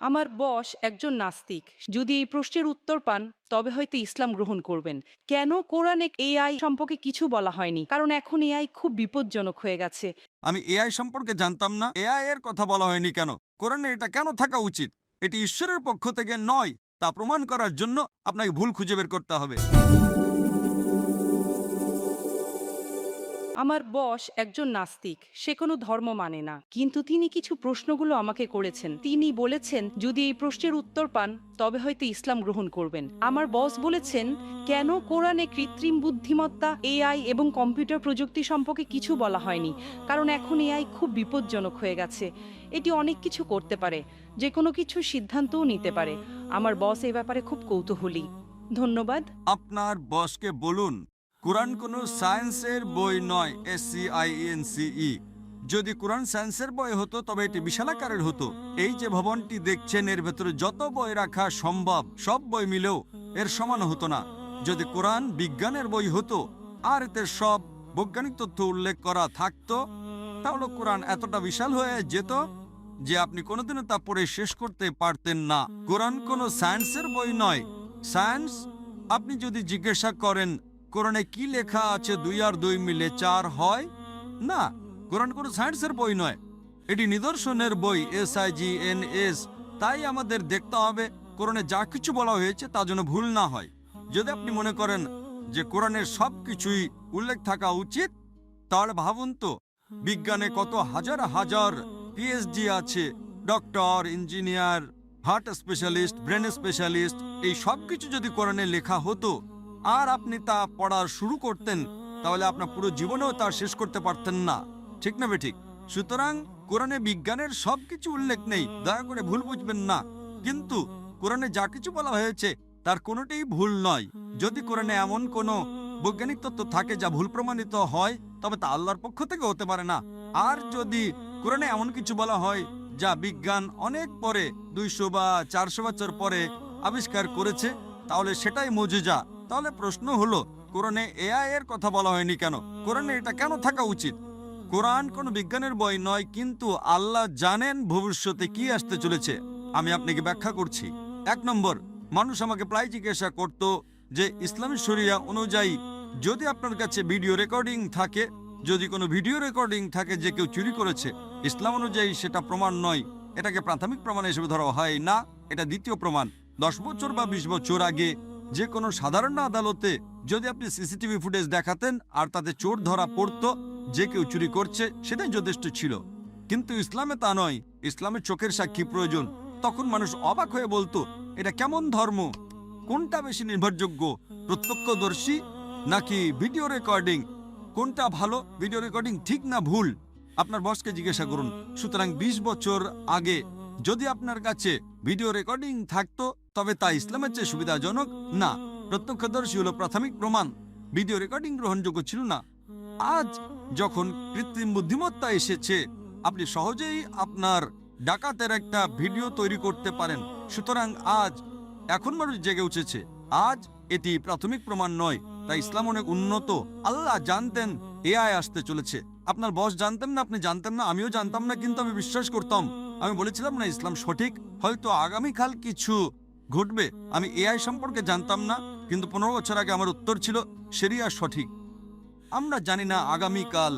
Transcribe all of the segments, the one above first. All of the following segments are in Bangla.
আমার বস একজন নাস্তিক। যদি এই প্রশ্নের উত্তর পান তবে হয়তো ইসলাম গ্রহণ করবেন। কেন কোরআনে এআই সম্পর্কে কিছু বলা হয়নি? কারণ এখন এআই খুব বিপজ্জনক হয়ে গেছে। আমি এআই সম্পর্কে জানতাম না। এআই এর কথা বলা হয়নি কেন? কোরআনে এটা কেন থাকা উচিত? এটি ঈশ্বরের পক্ষ থেকে নয়, তা প্রমাণ করার জন্য আপনাকে ভুল খুঁজে বের করতে হবে। আমার বস একজন নাস্তিক, সে কোনো ধর্ম মানে না, কিন্তু তিনি কিছু প্রশ্নগুলো আমাকে করেছেন। তিনি বলেছেন যদি এই প্রশ্নের উত্তর পান তবে হয়তো ইসলাম গ্রহণ করবেন। আমার বস বলেছেন কেন কোরআনে কৃত্রিম বুদ্ধিমত্তা, এআই এবং কম্পিউটার প্রযুক্তি সম্পর্কে কিছু বলা হয়নি? কারণ এখন এআই খুব বিপজ্জনক হয়ে গেছে। এটি অনেক কিছু করতে পারে, যে কোনো কিছু সিদ্ধান্তও নিতে পারে। আমার বস এই ব্যাপারে খুব কৌতূহলী। ধন্যবাদ। আপনার বসকে বলুন কোরআন কোনো সায়েন্সের বই নয়। SCIENCE। যদি কোরআন সায়েন্সের বই হতো তবে এটি বিশাল আকারের হতো। এই যে ভবনটি দেখছেন, এর ভেতরে যত বই রাখা সম্ভব সব বই মিলেও এর সমান হতো না। যদি কোরআন বিজ্ঞানের বই হতো আর এতে সব বৈজ্ঞানিক তথ্য উল্লেখ করা থাকতো, তাহলে কোরআন এতটা বিশাল হয়ে যেত যে আপনি কোনোদিনও তা পড়ে শেষ করতে পারতেন না। কোরআন কোনো সায়েন্সের বই নয়। সায়েন্স, আপনি যদি জিজ্ঞাসা করেন কোরআনে কি লেখা আছে 2 আর 2 মিলে 4 হয়, না, কোরআন কোনো সায়েন্সের বই নয়। এটি নিদর্শনের বই। SIGNS। তাই আমাদের দেখতে হবে কোরআনে যা কিছু বলা হয়েছে তা যেন ভুল না হয়। যদি আপনি মনে করেন যে কোরআনের সব কিছুই উল্লেখ থাকা উচিত, তাহলে ভাবুন তো বিজ্ঞানে কত হাজার হাজার PhD আছে। Doctor, engineer, heart specialist, brain specialist, এই সব কিছু যদি কোরআনে লেখা হতো আর আপনি তা পড়া শুরু করতেন, তাহলে আপনার পুরো জীবনেও তা শেষ করতে পারতেন না। ঠিক না বেঠিক? সুতরাং কোরআনে বিজ্ঞানের সবকিছু উল্লেখ নেই, দয়া করে ভুল বুঝবেন না। কিন্তু কোরআনে যা কিছু বলা হয়েছে তার কোনোটাই ভুল নয়। যদি কোরআনে এমন কোনো বৈজ্ঞানিক তত্ত্ব থাকে যা ভুল প্রমাণিত হয়, তবে তা আল্লাহর পক্ষ থেকে হতে পারে না। আর যদি কোরআনে এমন কিছু বলা হয় যা বিজ্ঞান অনেক পরে, 200 বা 400 বছর পরে আবিষ্কার করেছে, তাহলে সেটাই মুজিজা। তাহলে প্রশ্ন হলো কোরআনে এআই এর কথা বলা হয়নি কেন? কোরআনে এটা কেন থাকা উচিত? কোরআন কোনো বিজ্ঞানের বই নয়, কিন্তু আল্লাহ জানেন ভবিষ্যতে কি আসতে চলেছে। আমি আপনাকে ব্যাখ্যা করছি। 1 নম্বর, মানুষ আমাকে প্রায় জিজ্ঞাসা করত যে ইসলামী শরিয়া অনুযায়ী যদি আপনার কাছে ভিডিও রেকর্ডিং থাকে, যদি কোনো ভিডিও রেকর্ডিং থাকে যে কেউ চুরি করেছে, ইসলাম অনুযায়ী সেটা প্রমাণ নয়। এটাকে প্রাথমিক প্রমাণ হিসেবে ধরা হয় না, এটা দ্বিতীয় প্রমাণ। 10 বছর বা 20 বছর আগে যে কোনো সাধারণ আদালতে যদি আপনি সিসিটিভি ফুটেজ দেখাতেন আর তাতে চোর ধরা পড়তো যে কেউ চুরি করছে, সেটাই যথেষ্ট ছিল। কিন্তু ইসলামে তা নয়। ইসলামের চোখের সাক্ষী প্রয়োজন। তখন মানুষ অবাক হয়ে বলতো এটা কেমন ধর্ম? কোনটা বেশি নির্ভরযোগ্য, প্রত্যক্ষদর্শী নাকি ভিডিও রেকর্ডিং? কোনটা ভালো? ভিডিও রেকর্ডিং ঠিক না ভুল? আপনার বসকে জিজ্ঞাসা করুন। সুতরাং 20 বছর আগে যদি আপনার কাছে ভিডিও রেকর্ডিং থাকতো, তবে তা ইসলামের চেয়ে সুবিধাজনক না। প্রত্যক্ষদর্শী হলো প্রাথমিক প্রমাণ, ভিডিও রেকর্ডিং গ্রহণযোগ্য ছিল না। আজ যখন কৃত্রিম বুদ্ধিমত্তা এসেছে, আপনি সহজেই আপনার ডাকাতের একটা ভিডিও তৈরি করতে পারেন। সুতরাং এখন মানুষ জেগে উঠেছে। আজ এটি প্রাথমিক প্রমাণ নয়। তাই ইসলাম অনেক উন্নত। আল্লাহ জানতেন এআই আসতে চলেছে। আপনার বস জানতেন না, আপনি জানতেন না, আমিও জানতাম না, কিন্তু আমি বিশ্বাস করতাম। আমি বলেছিলাম না ইসলাম সঠিক, হয়তো আগামীকাল কিছু ঘটবে। আমি এআই সম্পর্কে জানতাম না, কিন্তু 15 বছর আগে আমার উত্তর ছিল শরিয়া সঠিক। আমরা জানি না আগামীকাল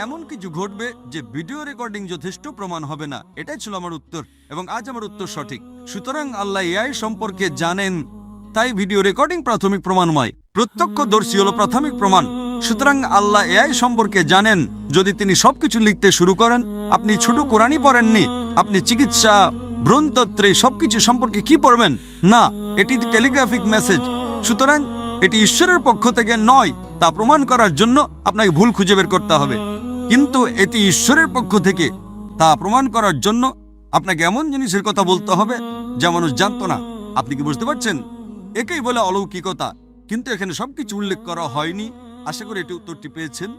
এমন কিছু ঘটবে যে ভিডিও রেকর্ডিং যথেষ্ট প্রমাণ হবে না। এটাই ছিল আমার উত্তর, এবং আজ আমার উত্তর সঠিক। সুতরাং আল্লাহ এআই সম্পর্কে জানেন, তাই ভিডিও রেকর্ডিং প্রাথমিক প্রমাণময়। প্রত্যক্ষদর্শী হলো প্রাথমিক প্রমাণ। সুতরাং আল্লাহ এআই সম্পর্কে জানেন। যদি তিনি সবকিছু লিখতে শুরু করেন, আপনি ছোট কোরআনই পড়েননি, আপনি চিকিৎসা, ভ্রূণতত্ত্রে সবকিছু সম্পর্কে কি পড়বেন? না, এটি টেলিগ্রাফিক মেসেজ। সুতরাং এটি ঈশ্বরের পক্ষ থেকে নয়, তা প্রমাণ করার জন্য আপনাকে ভুল খুঁজে বের করতে হবে। কিন্তু এটি ঈশ্বরের পক্ষ থেকে, তা প্রমাণ করার জন্য আপনাকে এমন জিনিসের কথা বলতে হবে যা মানুষ জানতো না। আপনি কি বুঝতে পারছেন? একেই বলে অলৌকিকতা। কিন্তু এখানে সবকিছু উল্লেখ করা হয়নি। আশা করি এটি উত্তরটি পেয়েছেন।